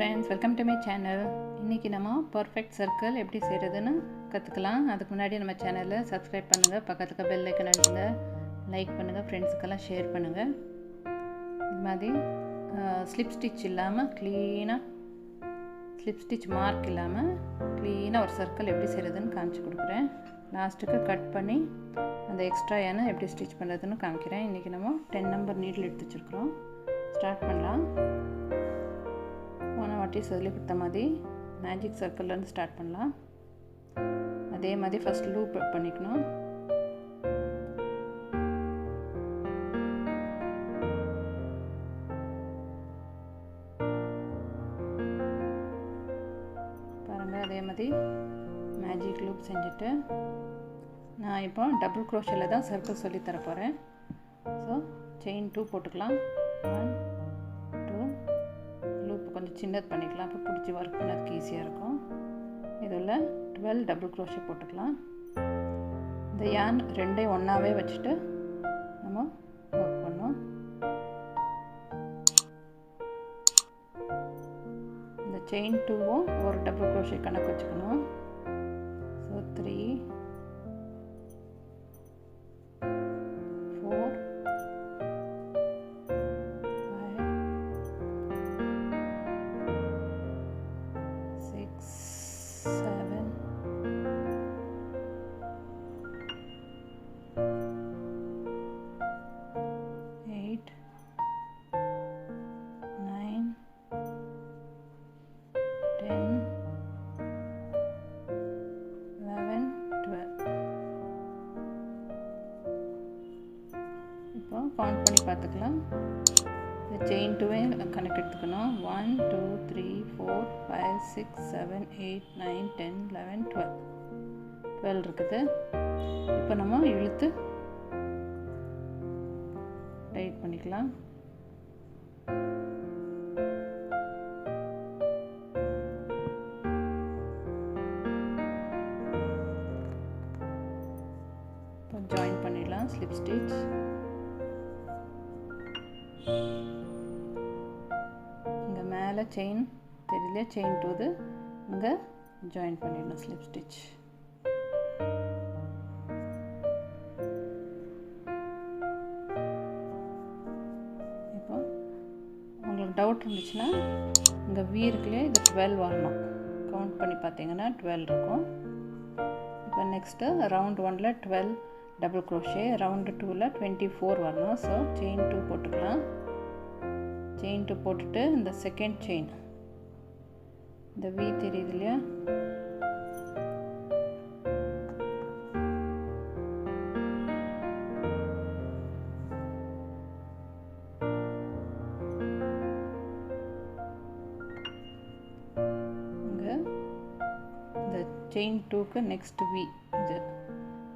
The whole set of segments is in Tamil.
friends, welcome to my channel. இன்னைக்கு நம்ம perfect circle எப்படி செய்யறதுன்னு கத்துக்கலாம். அதுக்கு முன்னாடி நம்ம சேனலை subscribe பண்ணுங்க, பக்கத்துல bell icon அழுத்துங்க, லைக் பண்ணுங்க, ஃப்ரெண்ட்ஸ்க்கெல்லாம் ஷேர் பண்ணுங்க. இது மாதிரி ஸ்லிப் ஸ்டிட்ச் இல்லாம க்ளீனா ஸ்லிப் ஸ்டிட்ச் மார்க் இல்லாம க்ளீனா ஒரு சர்க்கிள் எப்படி செய்யறதுன்னு காமிச்சு கொடுக்கிறேன். லாஸ்ட்டுக்கு கட் பண்ணி அந்த எக்ஸ்ட்ரா ஏன எப்படி ஸ்டிச் பண்ணுறதுன்னு காமிக்கிறேன். இன்றைக்கி நம்ம 10 நம்பர் நீடில் எடுத்து வச்சுருக்கிறோம். ஸ்டார்ட் பண்ணலாம். போன வாட்டி சொல்லி கொடுத்த மாதிரி மேஜிக் சர்க்கிள்லேருந்து ஸ்டார்ட் பண்ணலாம். அதே மாதிரி ஃபஸ்ட் லூப் பண்ணிக்கணும். பாருங்கள், அதே மாதிரி மேஜிக் லூப் செஞ்சுட்டு நான் இப்போ டபுள் க்ரோஷேல தான் சர்க்கிள் சொல்லி தர போகிறேன். ஸோ செயின் 2 போட்டுக்கலாம். 1 2 லூப் கொஞ்சம் சின்னது பண்ணிக்கலாம், அப்போ பிடிச்சி ஒர்க் பண்ணதுக்கு ஈஸியாக இருக்கும். இதில் 12 டபுள் க்ரோஷே போட்டுக்கலாம். இந்த யான் ரெண்டையும் ஒன்றாவே வச்சுட்டு நம்ம ஒர்க் பண்ணோம். இந்த செயின் 2வும் ஒரு டபுள் க்ரோஷே கணக்கு வச்சுக்கணும். ஸோ 3 4 5 6 7 8 9 10 11 12. இப்போ கவுண்ட் பண்ணி பார்த்துக்கலாம். இந்த செயின் 2வே கணக்கு எடுத்துக்கணும். 1 2 3 4 5 6 7 8 9 10 11 12 இருக்குது. இப்போ நம்ம இழுத்து டைட் பண்ணிக்கலாம். இப்போ ஜாயின் பண்ணிடலாம் ஸ்லிப் ஸ்டிச். இங்கே மேலே செயின் தெரியல, செயின் 2 இங்கே ஜாயின் பண்ணிடணும் ஸ்லிப் ஸ்டிச். இப்போ உங்களுக்கு டவுட் இருந்துச்சுன்னா இங்கே V இருக்குல்லையே, இது 12 வரணும். கவுண்ட் பண்ணி பார்த்தீங்கன்னா 12 இருக்கும். இப்போ நெக்ஸ்ட்டு ரவுண்ட் 1ல் 12 டபுள் க்ரோஷே, ரவுண்டு 2ல் 24 வரணும். ஸோ செயின் 2 போட்டுக்கலாம். செயின் 2 போட்டுட்டு இந்த செகண்ட் செயின், இந்த V தெரியுது இல்லையா, இங்கே இந்த செயின் 2க்கு நெக்ஸ்ட் V இது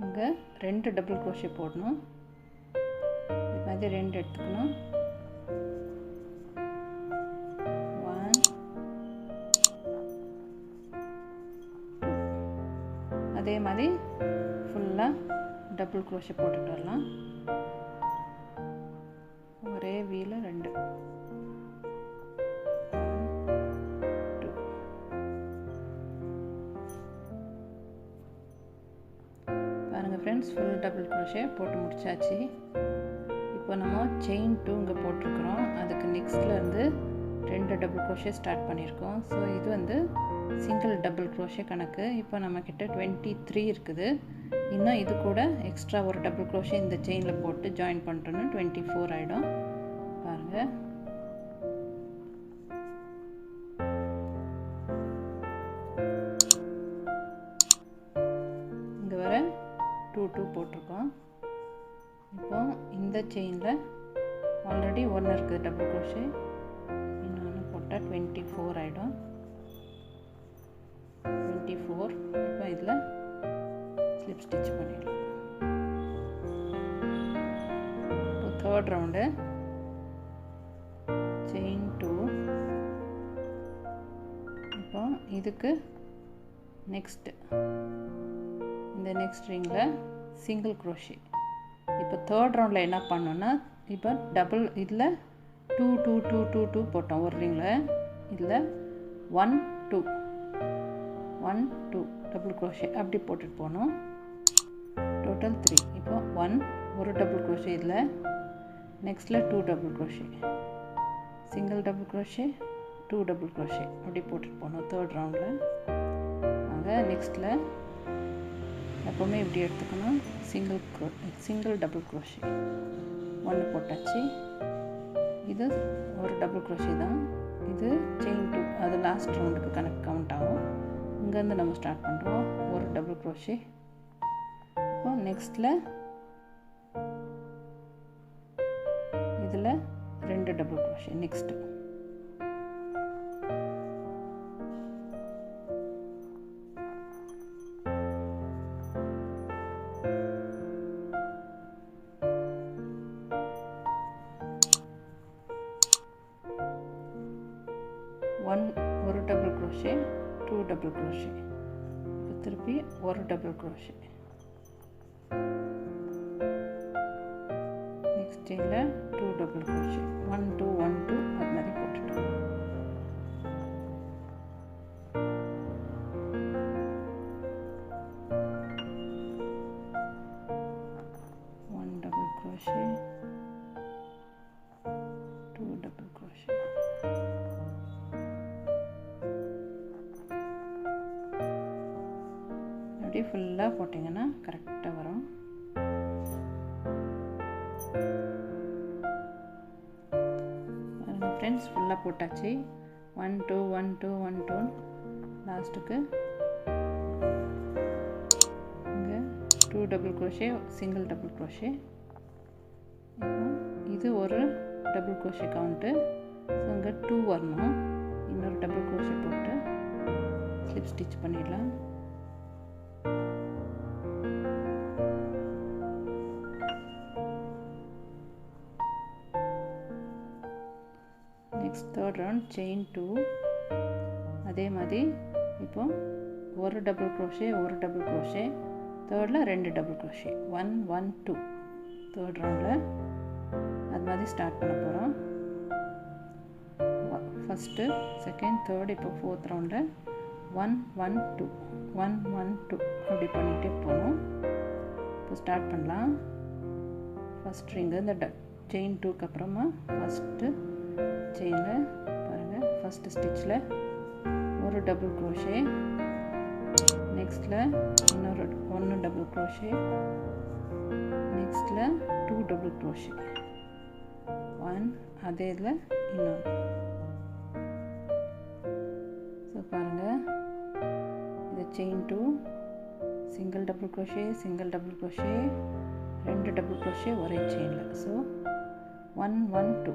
இங்கே 2 டபுள் க்ரோஷே போடணும். இது மாதிரி 2 எடுத்துக்கணும். 1 அதே மாதிரி ஃபுல்லாக டபுள் க்ரோஷே போட்டுட்டு வரலாம். ஒரே வீல 2 பாருங்கள் ஃப்ரெண்ட்ஸ், ஃபுல் டபுள் க்ரோஷே போட்டு முடிச்சாச்சு. இப்போ நம்ம செயின் 2 இங்கே போட்டிருக்கிறோம். அதுக்கு நெக்ஸ்ட்டில் வந்து 2 டபுள் க்ரோஷே ஸ்டார்ட் பண்ணியிருக்கோம். ஸோ இது வந்து சிங்கிள் டபுள் க்ரோஷே கணக்கு. இப்போ நம்மக்கிட்ட 23 இருக்குது. இன்னும் இது கூட எக்ஸ்ட்ரா ஒரு டபுள் க்ரோஷே இந்த செயினில் போட்டு ஜாயின் பண்ணுறோன்னு 24 ஆகிடும். பாருங்கள், இங்கே வர 2 2 போட்டிருக்கோம். இப்போ இந்த செயினில் ஆல்ரெடி 1 இருக்குது டபுள் க்ரோஷே, இன்னொன்று போட்டால் 24 ஆகிடும். 24. இப்போ இதில் ஸ்லிப் ஸ்டிச் பண்ணிடலாம். இப்போ தேர்ட் ரவுண்டு செயின் 2. இப்போ இதுக்கு நெக்ஸ்ட்டு இந்த நெக்ஸ்ட் ரிங்கில் சிங்கிள் க்ரோஷே. இப்போ தேர்ட் ரவுண்டில் என்ன பண்ணோன்னா, இப்போ டபுள் இதில் 2 2 2 2 2 போட்டோம் ஒரு ரிங்கில். இதில் 1 2 1 2 டபுள் crochet அப்படி போட்டுட்டு போகணும். டோட்டல் 3. இப்போ 1 ஒரு டபுள் crochet இதில், நெக்ஸ்ட்டில் 2 double crochet, single double crochet, 2 double crochet அப்படி போட்டுட்டு போகணும் தேர்ட் ரவுண்டில். அங்கே நெக்ஸ்ட்டில் எப்போவுமே இப்படி எடுத்துக்கணும். சிங்கிள் டபுள் crochet 1 போட்டாச்சு. இது ஒரு டபுள் crochet தான். இது செயின் 2, அது லாஸ்ட் ரவுண்டுக்கு கவுண்ட் ஆகும். இங்கேருந்து நம்ம ஸ்டார்ட் பண்ணுறோம். ஒரு டபுள் crochet. இப்போ நெக்ஸ்ட்டில் இதில் 2 டபுள் crochet. நெக்ஸ்ட்டு ஒரு டபுள் crochet, 2 டபுள் crochet. இப்போ திருப்பி ஒரு டபுள் crochet. நெக்ஸ்ட் செயினில் 2 டபுள் crochet, 1 2 1 2 அது மாதிரி போட்டுட்டோம். One double crochet, 2 double crochet. அப்படியே ஃபுல்லாக போட்டிங்கன்னா கரெக்டாக வரும். ஃப்ரெண்ட்ஸ் ஃபுல்லாக போட்டாச்சு. 1 2 1 2 1 2 லாஸ்ட்டுக்கு இங்கே 2 double crochet, single double crochet. இப்போ இது ஒரு டபுள் crochet கவுண்ட்டு. ஸோ இங்கே 2 வரணும். இன்னொரு டபுள் crochet போட்டு ஸ்லிப் ஸ்டிச் பண்ணிடலாம். Next third round chain 2. அதே மாதிரி இப்போ ஒரு டபுள் crochet, ஒரு double crochet, தேர்டில் 2 double crochet, 1 1 2 third ரவுண்டில் அது மாதிரி ஸ்டார்ட் பண்ண போகிறோம். First second third. இப்போ ஃபோர்த் ரவுண்டில் 1 1 2 1 1 2 அப்படி பண்ணிகிட்டே போகணும். இப்போ ஸ்டார்ட் பண்ணலாம். ஃபஸ்ட் ரிங்கு இந்த செயின் 2க்கு அப்புறமா ஃபஸ்ட்டு செயினில் பாருங்கள், ஃபஸ்ட்டு ஸ்டிச்சில் ஒரு டபுள் crochet, நெக்ஸ்ட்டில் இன்னொரு 1 டபுள் crochet, நெக்ஸ்ட்டில் 2 டபுள் crochet, 1 அதே இதில் இன்னொன்று. ஸோ பாருங்கள், இது chain 2, single double crochet, single double crochet, 2 double crochet ஒரே செயினில். ஸோ 1 1 2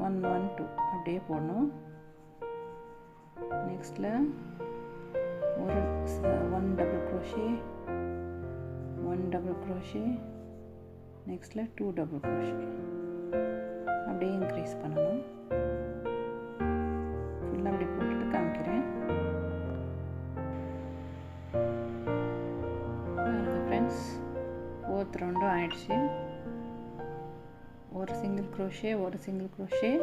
1 1 2 அப்படியே போடணும். நெக்ஸ்ட்டில் ஒரு 1 double crochet, 1 double crochet, நெக்ஸ்ட்டில் 2 double crochet அப்படியே இன்க்ரீஸ் பண்ணணும். ஃபுல்லாக அப்படி போட்டுட்டு காமிக்கிறேன். ஃப்ரெண்ட்ஸ் ஃபோர்த் ரவுண்டும் ஆயிடுச்சு. ஒரு சிங்கிள் crochet, ஒரு சிங்கிள் crochet,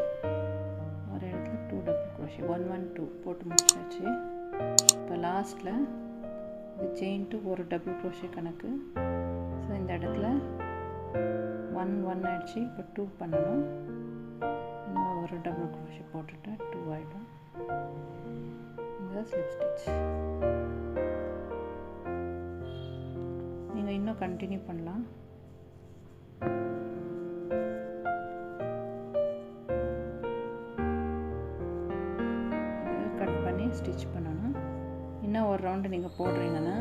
ஒரு இடத்துல 2 டபுள் crochet, 1 1 2 போட்டு முடிச்சாச்சு. இப்போ லாஸ்ட்டில் இது செயின் 2 ஒரு டபுள் crochet கணக்கு. ஸோ இந்த இடத்துல 1 1 ஆயிடுச்சு. இப்போ 2 பண்ணணும். இன்னும் ஒரு டபுள் crochet போட்டுட்டு 2 ஆகிடும். இந்த ஸ்லிப் ஸ்டிச் நீங்கள் இன்னும் கண்டினியூ பண்ணலாம். ஸ்டிச் பண்ணணும். இன்னும் ஒரு ரவுண்டு நீங்கள் போடுறீங்கன்னா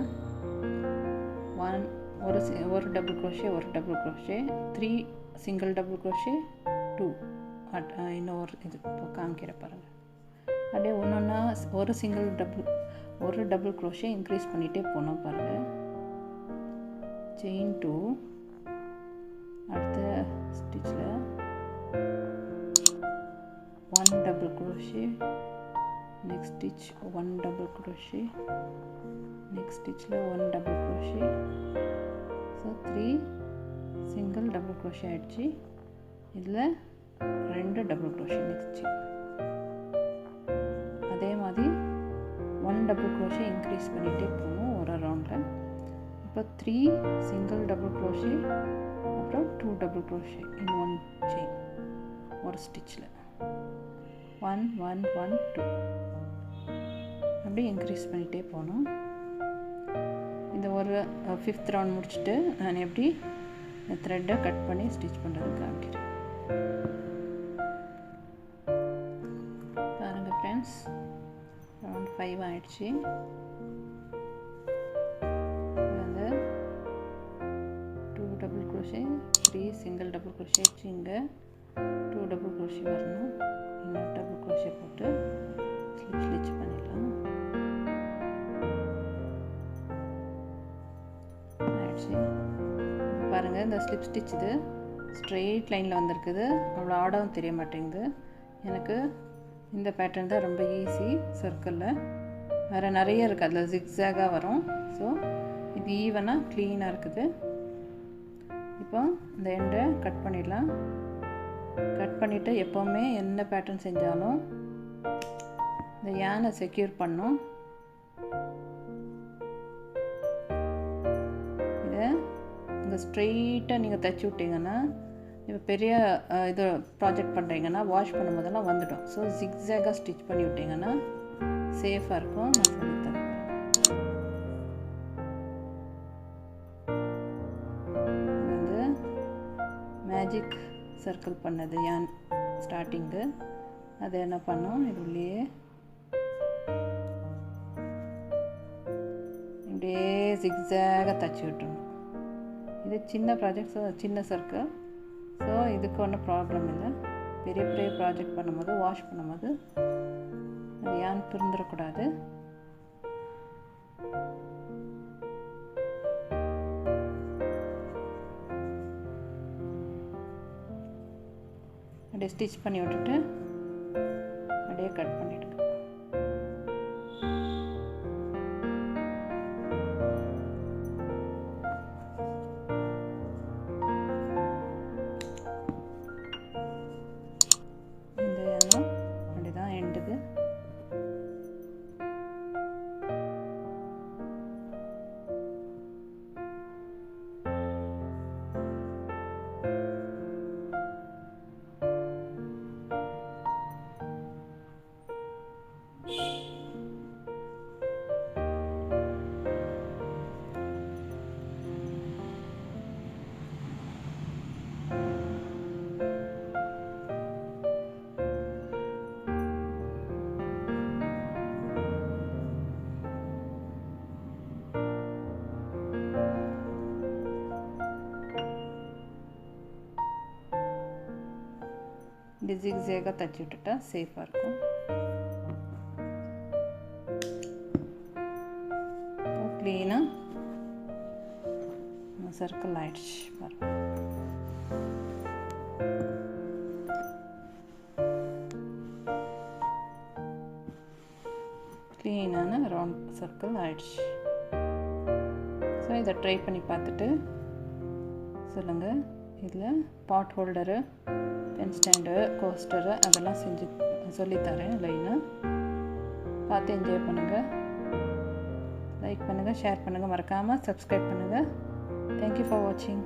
ஒரு டபுள் crochet, ஒரு double crochet, 3 single double crochet, 2 இன்னும் ஒரு இது இப்போ காமிக்கிற பாருங்கள். அப்படியே ஒன்றா ஒரு டபுள் crochet இன்க்ரீஸ் பண்ணிகிட்டே போனோம் பாருங்கள். செயின் 2 அடுத்த ஸ்டிச்சில் 1 double crochet, next stitch 1 double crochet, next stitch la 1 double crochet. So 3 single double crochet ஆயிடுச்சு. இதில் 2 double crochet next chain. அதே மாதிரி டபுள் க்ரோஷே இன்க்ரீஸ் பண்ணிகிட்டே போகணும் ஒரு ரவுண்டில். இப்போ 3 சிங்கிள் டபுள் க்ரோஷே, அப்புறம் 2 double crochet in one chain ஒரு ஸ்டிச்சில் 1 1 1 2 அப்படி இன்க்ரீஸ் பண்ணிகிட்டே போகணும். இந்த ஒரு 5th ரவுண்ட் முடிச்சுட்டு நான் எப்படி இந்த த்ரெட்டை கட் பண்ணி ஸ்டிச் பண்ணுறது காமிக்கிறேன். பாருங்கள் ஃப்ரெண்ட்ஸ், ரவுண்ட் 5 ஆயிடுச்சு. வந்து 2 double crochet, 3 single double crochet வச்சு இங்கே 2 டபுள் க்ரோஷே வரணும். இன்னொரு டபுள் க்ரோஷே போட்டு ஸ்டிச் பண்ணிடலாம். பாருங்கள், இந்த ஸ்லிப் ஸ்டிச் இது ஸ்ட்ரெயிட் லைனில் வந்திருக்குது. அவ்வளோ ஆடவும் தெரிய மாட்டேங்குது. எனக்கு இந்த பேட்டர்ன் தான் ரொம்ப ஈஸி. சர்க்கிளில் வேறு நிறைய இருக்குது, அதில் ஜிக்ஸாகாக வரும். ஸோ இது ஈவனாக க்ளீனாக இருக்குது. இப்போ இந்த எண்டை கட் பண்ணிடலாம். கட் பண்ணிவிட்டு எப்போவுமே என்ன பேட்டர்ன் செஞ்சாலும் இந்த யானை செக்யூர் பண்ணும். இங்கே ஸ்ட்ரெயிட்டாக நீங்கள் தைச்சி விட்டிங்கன்னா, இப்போ பெரிய இது ப்ராஜெக்ட் பண்ணுறீங்கன்னா வாஷ் பண்ணும்போதெல்லாம் வந்துடும். ஸோ ஜிக்ஸாகாக ஸ்டிச் பண்ணி விட்டிங்கன்னா சேஃபாக இருக்கும். நான் சொல்லித்தரேன். வந்து மேஜிக் சர்க்கிள் பண்ணது யான் ஸ்டார்டிங்கு. அது என்ன பண்ணோம், இது உள்ளே இப்படியே ஜிக்ஸாகாக தைச்சி விட்டணும். இது சின்ன ப்ராஜெக்ட், ஸோ சின்ன சர்க்கிள். ஸோ இதுக்கு ஒன்றும் ப்ராப்ளம் இல்லை. பெரிய பெரிய ப்ராஜெக்ட் பண்ணும்போது வாஷ் பண்ணும்போது அது யான் பிரிந்துடக்கூடாது. அப்படியே ஸ்டிச் பண்ணி விட்டுட்டு அப்படியே கட் பண்ணிவிடுங்க. இப்படி ஜிக்ஸாகாக தச்சு விட்டுட்டா சேஃபாக இருக்கும். க்ளீனாக சர்க்கிள் ஆயிடுச்சு பாருங்கள். க்ளீனான ரவுண்ட் சர்க்கிள் ஆயிடுச்சு. ஸோ இதை ட்ரை பண்ணி பார்த்துட்டு சொல்லுங்கள். இதில் பாட் ஹோல்டரு, பென் ஸ்டாண்டு, கோஸ்டரு அதெல்லாம் செஞ்சு சொல்லித்தரேன். லைனாக பார்த்து என்ஜாய் பண்ணுங்கள். லைக் பண்ணுங்கள், ஷேர் பண்ணுங்கள், மறக்காமல் சப்ஸ்கிரைப் பண்ணுங்கள். தேங்க்யூ ஃபார் வாட்சிங்.